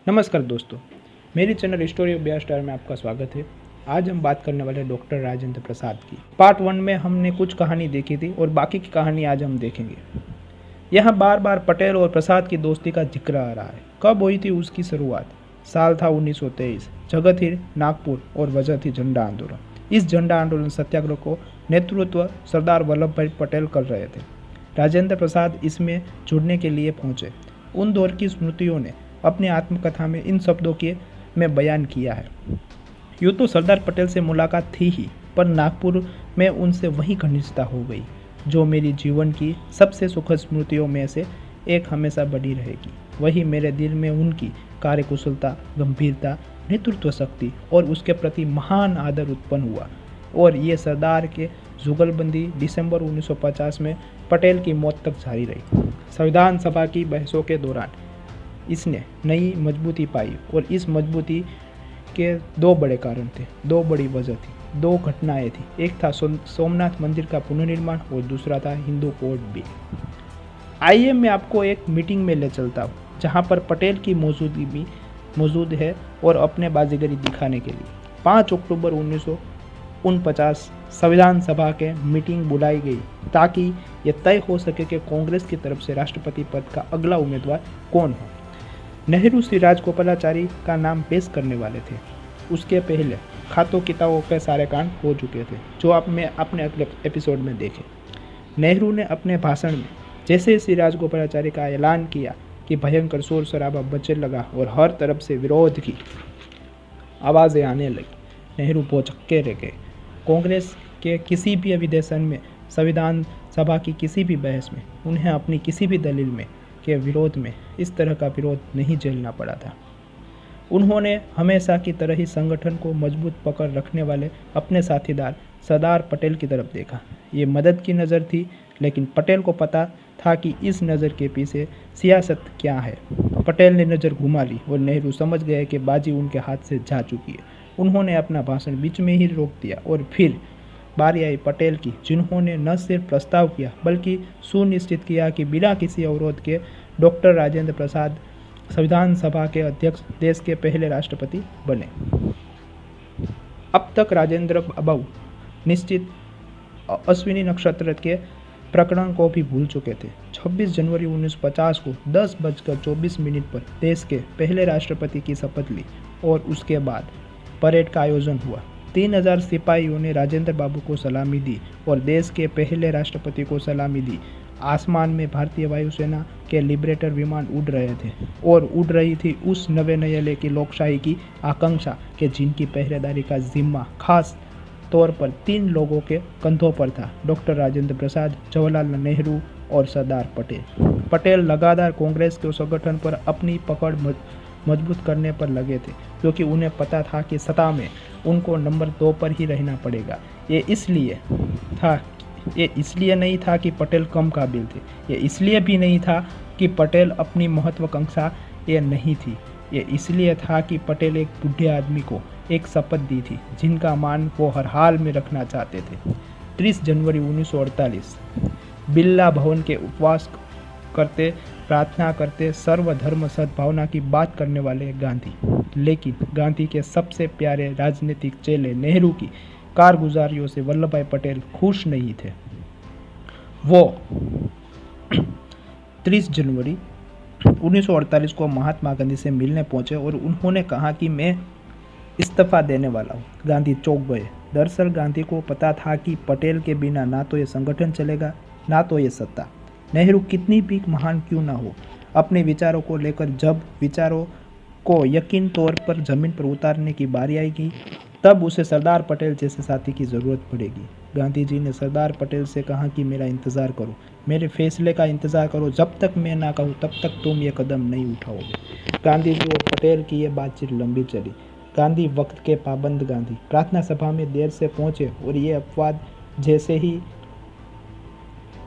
नमस्कार दोस्तों, मेरी channel story of Bihar star में आपका स्वागत है। आज हम बात करने वाले हैं डॉक्टर राजेंद्र प्रसाद की। पार्ट 1 में हमने कुछ कहानी देखी थी और बाकी की कहानी आज हम देखेंगे। यहाँ बार बार पटेल और प्रसाद की दोस्ती का जिक्र आ रहा है। कब हुई थी उसकी शुरुआत? साल था 1923। जगह थी नागपुर और वजह थी झंडा आंदोलन। इस झंडा आंदोलन सत्याग्रह को नेतृत्व सरदार वल्लभ भाई पटेल कर रहे थे। राजेंद्र प्रसाद इसमें जुड़ने के लिए पहुंचे। उन दौर की स्मृतियों ने अपनी आत्मकथा में इन शब्दों के में बयान किया है। यूँ तो सरदार पटेल से मुलाकात थी ही, पर नागपुर में उनसे वही घनिष्ठता हो गई जो मेरी जीवन की सबसे सुखद स्मृतियों में से एक हमेशा बनी रहेगी। वही मेरे दिल में उनकी कार्यकुशलता, गंभीरता, नेतृत्व शक्ति और उसके प्रति महान आदर उत्पन्न हुआ। और ये सरदार के जुगलबंदी दिसंबर 1950 में पटेल की मौत तक जारी रही। संविधान सभा की बहसों के दौरान इसने नई मजबूती पाई और इस मजबूती के दो बड़े कारण थे, दो बड़ी वजह थी, दो घटनाएं थी। एक था सोमनाथ मंदिर का पुनर्निर्माण और दूसरा था हिंदू कोड बिल। आइए मैं आपको एक मीटिंग में ले चलता हूँ जहाँ पर पटेल की मौजूदगी भी मौजूद है और अपने बाजीगरी दिखाने के लिए 5 अक्टूबर 1949 संविधान सभा के मीटिंग बुलाई गई ताकि यह तय हो सके कि कांग्रेस की तरफ से राष्ट्रपति पद का अगला उम्मीदवार कौन हो। नेहरू श्री राजगोपालाचारी का नाम पेश करने वाले थे। उसके पहले खातों किताबों के सारे कांड हो चुके थे जो आपने अपने अगले एपिसोड में देखे। नेहरू ने अपने भाषण में जैसे श्री राजगोपालाचारी का ऐलान किया कि भयंकर शोर शराबा बचने लगा और हर तरफ से विरोध की आवाज़ें आने लगी। नेहरू भौचक्के रह गए। कांग्रेस के किसी भी अधिवेशन में, संविधान सभा की किसी भी बहस में उन्हें अपनी किसी भी दलील में के विरोध में इस तरह का विरोध नहीं झेलना पड़ा था। उन्होंने हमेशा की तरह ही संगठन को मजबूत पकड़ रखने वाले अपने साथीदार सरदार पटेल की तरफ देखा। ये मदद की नज़र थी, लेकिन पटेल को पता था कि इस नज़र के पीछे सियासत क्या है। पटेल ने नज़र घुमा ली और नेहरू समझ गए कि बाजी उनके हाथ से जा चुकी है। उन्होंने अपना भाषण बीच में ही रोक दिया और फिर बारी आई पटेल की, जिन्होंने न सिर्फ प्रस्ताव किया बल्कि सुनिश्चित किया कि बिना किसी अवरोध के डॉक्टर राजेंद्र प्रसाद संविधान सभा के अध्यक्ष, देश के पहले राष्ट्रपति बने। अब तक राजेंद्र बाबू निश्चित अश्विनी नक्षत्र के प्रकरण को भी भूल चुके थे। 26 जनवरी 1950 को 10:24 पर देश के पहले राष्ट्रपति की शपथ ली और उसके बाद परेड का आयोजन हुआ। 3000 सिपाहियों ने राजेंद्र बाबू को सलामी दी और देश के पहले राष्ट्रपति को सलामी दी। आसमान में भारतीय वायुसेना के लिबरेटर विमान उड़ रहे थे और उड़ रही थी उस नवे न्यायालय की लोकशाही की आकांक्षा के जिनकी पहरेदारी का जिम्मा खास तौर पर 3 लोगों के कंधों पर था, डॉक्टर राजेंद्र प्रसाद, जवाहरलाल नेहरू और सरदार पटेल। पटेल लगातार कांग्रेस के संगठन पर अपनी पकड़ मजबूत करने पर लगे थे, क्योंकि उन्हें पता था कि सत्ता में उनको नंबर 2 पर ही रहना पड़ेगा। ये इसलिए नहीं था कि पटेल कम काबिल थे, ये इसलिए भी नहीं था कि पटेल अपनी महत्वाकांक्षा ये नहीं थी, ये इसलिए था कि पटेल एक बूढ़े आदमी को एक शपथ दी थी जिनका मान वो हर हाल में रखना चाहते थे। 30 जनवरी 1948 बिरला भवन के उपवास करते, प्रार्थना करते, सर्वधर्म सद्भावना की बात करने वाले गांधी, लेकिन गांधी के सबसे प्यारे राजनीतिक चेले नेहरू की कारगुजारियों से वल्लभ भाई पटेल खुश नहीं थे। वो 30 जनवरी 1948 को महात्मा गांधी से मिलने पहुंचे और उन्होंने कहा कि मैं इस्तीफा देने वाला हूं। गांधी चौंक गए। दरअसल गांधी को पता था कि पटेल के बिना ना तो ये संगठन चलेगा, ना तो ये सत्ता। नेहरू कितनी भी महान क्यों ना हो, अपने विचारों को लेकर जब विचारों को यकीन तौर पर जमीन पर उतारने की बारी आएगी, तब उसे सरदार पटेल जैसे साथी की ज़रूरत पड़ेगी। गांधी जी ने सरदार पटेल से कहा कि मेरा इंतज़ार करो, मेरे फैसले का इंतज़ार करो, जब तक मैं ना कहूँ तब तक तुम ये कदम नहीं उठाओगे। गांधी जी और पटेल की ये बातचीत लंबी चली। गांधी वक्त के पाबंद गांधी प्रार्थना सभा में देर से पहुंचे और ये अपवाद जैसे ही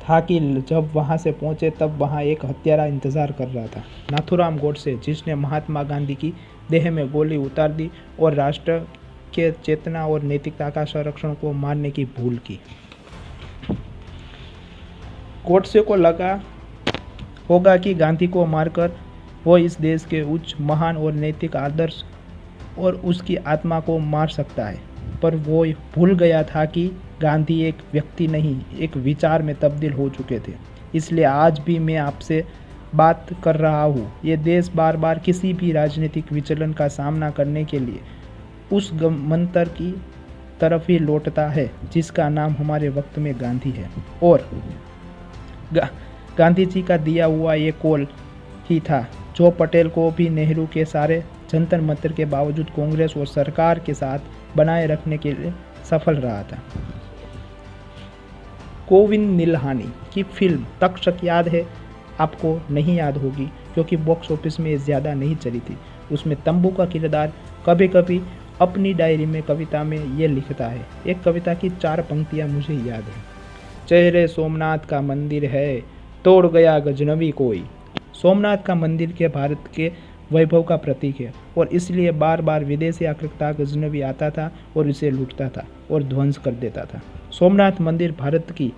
था कि जब वहां से पहुंचे तब वहां एक हत्यारा इंतजार कर रहा था, नाथूराम गोडसे, जिसने महात्मा गांधी की देह में गोली उतार दी और राष्ट्र के चेतना और नैतिकता का संरक्षण को मारने की भूल की। गोडसे को लगा होगा कि गांधी को मारकर वो इस देश के उच्च महान और नैतिक आदर्श और उसकी आत्मा को मार सकता है, पर वो भूल गया था कि गांधी एक व्यक्ति नहीं, एक विचार में तब्दील हो चुके थे। इसलिए आज भी मैं आपसे बात कर रहा हूँ। ये देश बार बार किसी भी राजनीतिक विचलन का सामना करने के लिए उस मंत्र की तरफ ही लौटता है जिसका नाम हमारे वक्त में गांधी है, और गांधी जी का दिया हुआ ये कॉल ही था जो पटेल को भी नेहरू के सारे जंतर मंतर के बावजूद कांग्रेस और सरकार के साथ बनाए रखने के लिए सफल रहा था। गोविंद निहलानी की फिल्म तक्षक याद है? आपको नहीं याद होगी क्योंकि बॉक्स ऑफिस में ज़्यादा नहीं चली थी। उसमें तंबू का किरदार कभी कभी अपनी डायरी में कविता में ये लिखता है। एक कविता की 4 पंक्तियाँ मुझे याद है। चेहरे सोमनाथ का मंदिर है, तोड़ गया गजनवी कोई। सोमनाथ का मंदिर के भारत के वैभव का प्रतीक है और इसलिए बार बार विदेशी आक्रमण गजनवी आता था और इसे लूटता था और ध्वंस कर देता था। सोमनाथ मंदिर भारत की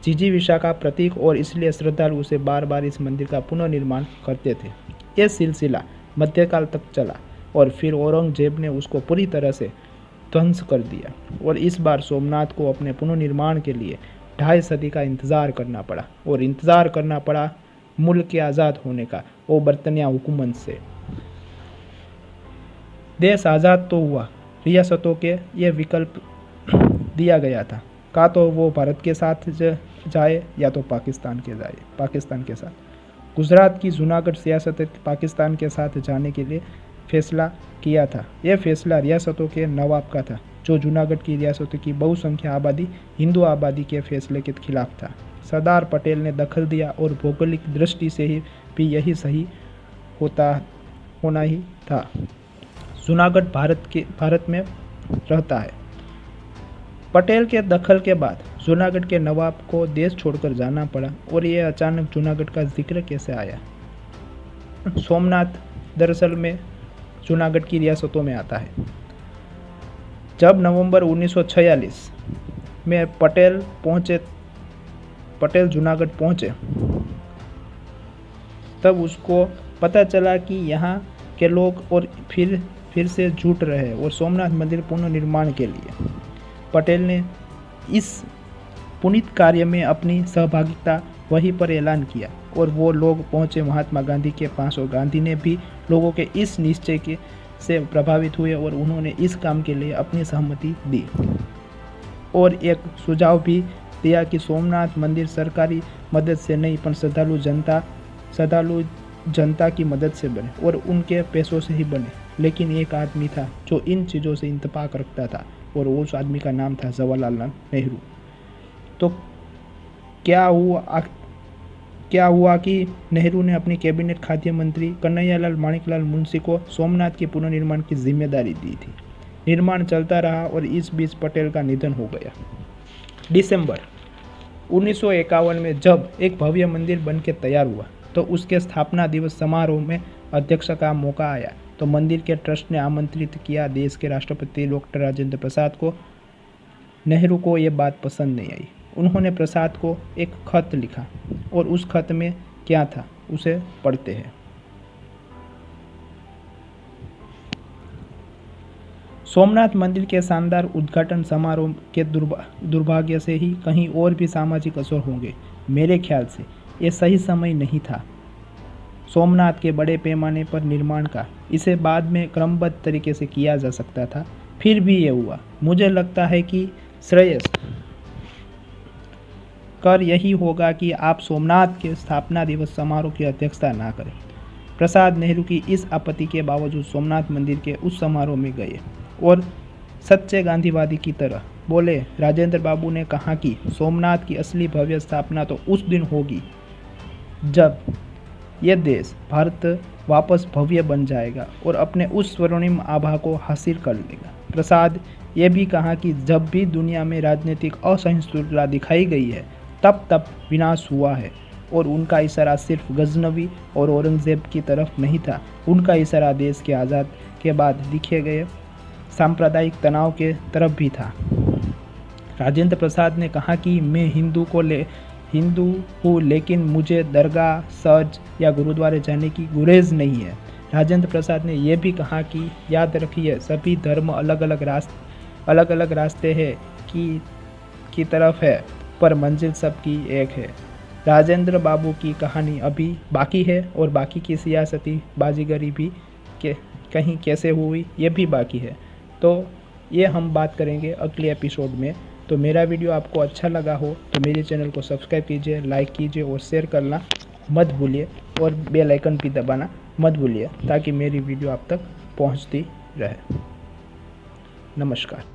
जिजीविका का प्रतीक और इसलिए श्रद्धालु उसे बार बार इस मंदिर का पुनर्निर्माण करते थे। यह सिलसिला मध्यकाल तक चला और फिर औरंगजेब ने उसको पूरी तरह से ध्वंस कर दिया और इस बार सोमनाथ को अपने पुनर्निर्माण के लिए 2.5 सदी का इंतज़ार करना पड़ा, और इंतज़ार करना पड़ा मुल्क के आज़ाद होने का, वो बर्तानिया हुकूमत से। देश आज़ाद तो हुआ, रियासतों के ये विकल्प दिया गया था, का तो वो भारत के साथ जाए या तो पाकिस्तान के साथ। गुजरात की जूनागढ़ सियासत पाकिस्तान के साथ जाने के लिए फैसला किया था। यह फैसला रियासतों के नवाब का था, जो जूनागढ़ की रियासतों की बहुसंख्या आबादी हिंदू आबादी के फैसले के खिलाफ था। सरदार पटेल ने दखल दिया और भौगोलिक दृष्टि से भी यही सही होना ही था। जूनागढ़ भारत में रहता है। पटेल के दखल के बाद जूनागढ़ के नवाब को देश छोड़कर जाना पड़ा, और यह अचानक जूनागढ़ का जिक्र कैसे आया? सोमनाथ दरअसल में जूनागढ़ की रियासतों में आता है। जब नवंबर 1946 में पटेल जूनागढ़ पहुंचे, तब उसको पता चला कि यहाँ के लोग और फिर से जुट रहे हैं और सोमनाथ मंदिर पुनर्निर्माण के लिए पटेल ने इस पुनीत कार्य में अपनी सहभागिता वहीं पर ऐलान किया, और वो लोग पहुंचे महात्मा गांधी के पास, और गांधी ने भी लोगों के इस निश्चय से प्रभावित हुए और उन्होंने इस काम के लिए अपनी सहमति दी और एक सुझाव भी दिया कि सोमनाथ मंदिर सरकारी मदद से नहीं पर श्रद्धालु जनता की मदद से बने और उनके पैसों से ही बने। लेकिन एक आदमी था जो इन चीज़ों से इंतफाक रखता था, और उस आदमी का नाम था जवाहरलाल नेहरू। तो क्या हुआ कि नेहरू ने अपनी कैबिनेट खाद्य मंत्री कन्हैयालाल माणिकलाल मुंशी को सोमनाथ के पुनर्निर्माण की जिम्मेदारी दी थी। निर्माण चलता रहा और इस बीच पटेल का निधन हो गया। दिसंबर 1951 में जब एक भव्य मंदिर बनकर तैयार हुआ तो उसके स्थापना दिवस समारोह में अध्यक्ष का मौका आया, तो मंदिर के ट्रस्ट ने आमंत्रित किया देश के राष्ट्रपति डॉक्टर राजेंद्र प्रसाद को। नेहरू को ये बात पसंद नहीं आई। उन्होंने प्रसाद को एक खत लिखा, और उस खत में क्या था उसे पढ़ते हैं। सोमनाथ मंदिर के शानदार उद्घाटन समारोह के दुर्भाग्य से ही कहीं और भी सामाजिक असर होंगे। मेरे ख्याल से ये सही समय नहीं था सोमनाथ के बड़े पैमाने पर निर्माण का। इसे बाद में क्रमबद्ध तरीके से किया जा सकता था, फिर भी ये हुआ। मुझे लगता है कि श्रेयस कर यही होगा कि आप सोमनाथ के स्थापना दिवस समारोह की अध्यक्षता ना करें। प्रसाद नेहरू की इस आपत्ति के बावजूद सोमनाथ मंदिर के उस समारोह में गए और सच्चे गांधीवादी की तरह बोले। राजेंद्र बाबू ने कहा कि सोमनाथ की असली भव्य स्थापना तो उस दिन होगी जब यह देश भारत वापस भव्य बन जाएगा और अपने उस स्वर्णिम आभा को हासिल कर लेगा। प्रसाद ये भी कहा कि जब भी दुनिया में राजनीतिक असहिष्णुता दिखाई गई है तब विनाश हुआ है, और उनका इशारा सिर्फ गजनवी और औरंगजेब की तरफ नहीं था। उनका इशारा देश के आज़ाद के बाद दिखे गए सांप्रदायिक तनाव के तरफ भी था। राजेंद्र प्रसाद ने कहा कि मैं हिंदू हूँ, लेकिन मुझे दरगाह, चर्च या गुरुद्वारे जाने की गुरेज नहीं है। राजेंद्र प्रसाद ने यह भी कहा कि याद रखिए, सभी धर्म अलग अलग रास्ते हैं की तरफ है, पर मंजिल सबकी एक है। राजेंद्र बाबू की कहानी अभी बाकी है और बाकी की सियासती बाजीगरी भी कहीं कैसे हुई ये भी बाकी है। तो ये हम बात करेंगे अगले एपिसोड में। तो मेरा वीडियो आपको अच्छा लगा हो तो मेरे चैनल को सब्सक्राइब कीजिए, लाइक कीजिए और शेयर करना मत भूलिए और बेल आइकन भी दबाना मत भूलिए ताकि मेरी वीडियो आप तक पहुंचती रहे। नमस्कार।